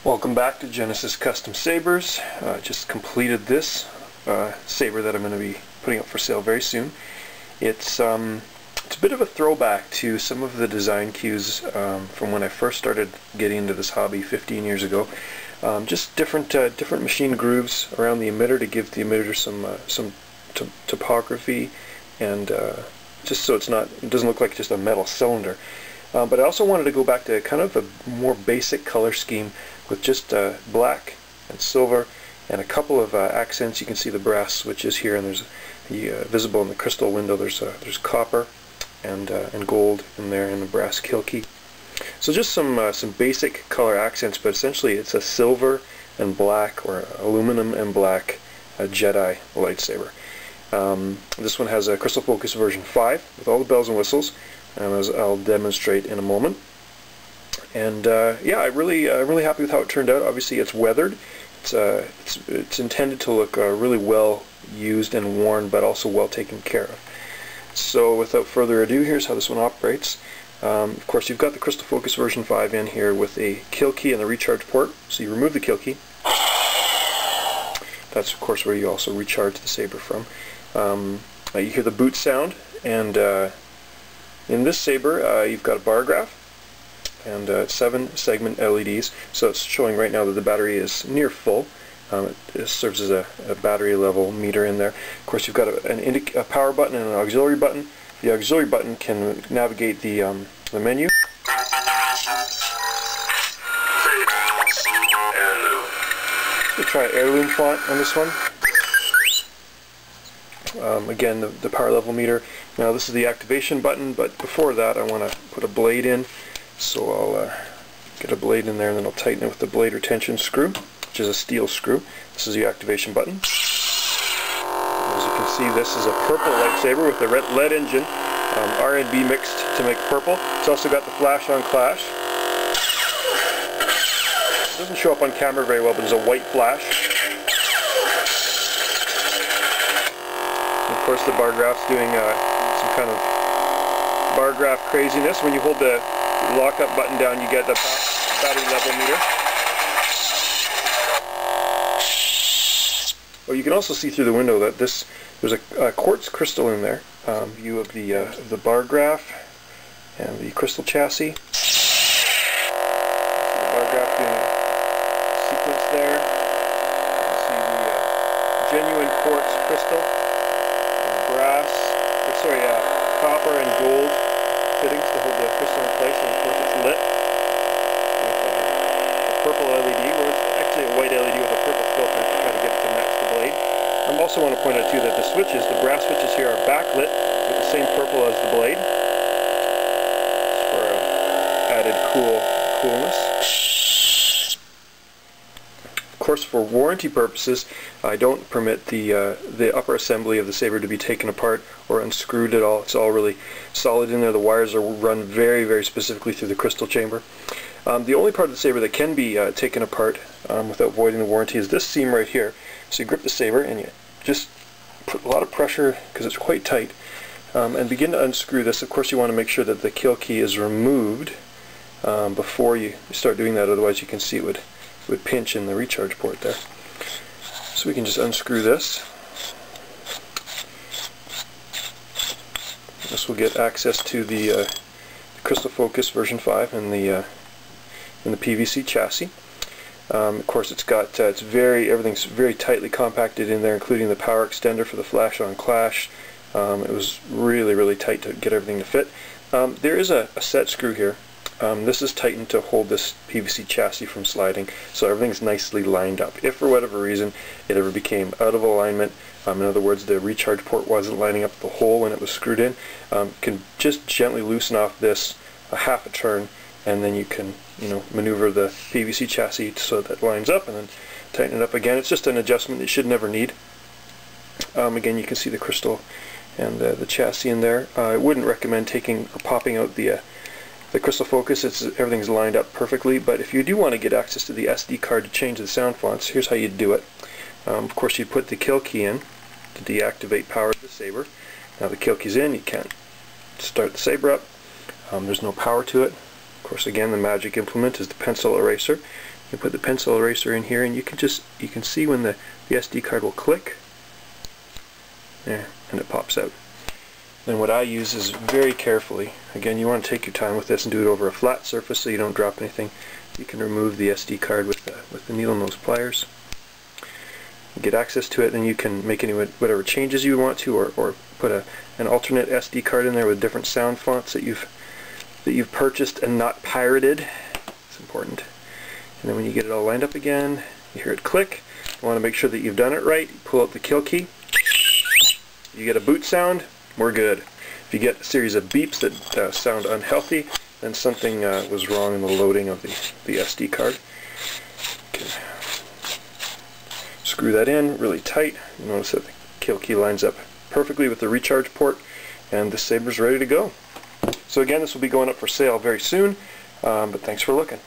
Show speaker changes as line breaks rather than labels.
Welcome back to Genesis Custom Sabers. Just completed this saber that I'm going to be putting up for sale very soon. It's a bit of a throwback to some of the design cues from when I first started getting into this hobby 15 years ago. Just different machine grooves around the emitter to give the emitter some topography, and just so it doesn't look like just a metal cylinder. But I also wanted to go back to kind of a more basic color scheme with just black and silver and a couple of accents. You can see the brass switches here, and there's visible in the crystal window. There's copper and gold in there, and the brass kill key. So just some basic color accents, but essentially it's a silver and black, or aluminum and black Jedi lightsaber. This one has a Crystal Focus version 5 with all the bells and whistles, as I'll demonstrate in a moment. And yeah, I'm really happy with how it turned out. Obviously, it's weathered. It's intended to look really well used and worn, but also well taken care of. So without further ado, here's how this one operates. Of course, you've got the Crystal Focus version 5 in here with a kill key and the recharge port. So you remove the kill key. That's of course where you also recharge the saber from. You hear the boot sound, and in this saber you've got a bar graph and 7 segment LEDs, so it's showing right now that the battery is near full. It serves as a battery level meter in there. Of course, you've got a power button and an auxiliary button. The auxiliary button can navigate the menu. We'll try heirloom font on this one. Again, the power level meter. Now this is the activation button, but before that I want to put a blade in. So I'll get a blade in there, and then I'll tighten it with the blade retention screw, which is a steel screw. This is the activation button. As you can see, this is a purple lightsaber with the lead engine, R&B mixed to make purple. It's also got the flash on clash. It doesn't show up on camera very well, but there's a white flash. And of course, the bar graph's doing some kind of bar graph craziness. When you hold the lock-up button down, you get the battery level meter. Oh, you can also see through the window that there's a quartz crystal in there. View of the bar graph and the crystal chassis. The bar graph doing a sequence there. You see the genuine quartz crystal, and brass, copper and gold fittings to hold the crystal in place, and of course it's lit with a purple LED, or it's actually a white LED with a purple filter to try to get it to match the blade. I also want to point out too that the brass switches here are backlit with the same purple as the blade, just for added coolness. Of course, for warranty purposes, I don't permit the upper assembly of the saber to be taken apart or unscrewed at all. It's all really solid in there. The wires are run very, very specifically through the crystal chamber. The only part of the saber that can be taken apart without voiding the warranty is this seam right here. So you grip the saber and you just put a lot of pressure, because it's quite tight, and begin to unscrew this. Of course, you want to make sure that the kill key is removed before you start doing that, otherwise you can see it would pinch in the recharge port there. So we can just unscrew this. This will get access to the Crystal Focus version 5 and the PVC chassis. Of course, everything's very tightly compacted in there, including the power extender for the flash on clash. It was really tight to get everything to fit. There is a set screw here. This is tightened to hold this PVC chassis from sliding, so everything's nicely lined up. If for whatever reason it ever became out of alignment, in other words, the recharge port wasn't lining up the hole when it was screwed in, you can just gently loosen off this a half a turn, and then you can maneuver the PVC chassis so that it lines up, and then tighten it up again. It's just an adjustment that you should never need. Again, you can see the crystal and the chassis in there. I wouldn't recommend taking or popping out the Crystal Focus. Everything's lined up perfectly, but if you do want to get access to the SD card to change the sound fonts, here's how you do it. Of course, you put the kill key in to deactivate power of the saber. Now the kill key's in, you can't start the saber up. There's no power to it. Of course, again, the magic implement is the pencil eraser. You put the pencil eraser in here, and you can see when the SD card will click. There, and it pops out. Then what I use is very carefully, again, you want to take your time with this and do it over a flat surface so you don't drop anything. You can remove the SD card with the needle nose pliers. Get access to it, then you can make any whatever changes you want to, or put an alternate SD card in there with different sound fonts that you've purchased and not pirated. It's important. And then when you get it all lined up again, you hear it click. You want to make sure that you've done it right. You pull out the kill key. You get a boot sound. We're good. If you get a series of beeps that sound unhealthy, then something was wrong in the loading of the SD card. Okay. Screw that in really tight. You notice that the kill key lines up perfectly with the recharge port, and the saber's ready to go. So again, this will be going up for sale very soon, but thanks for looking.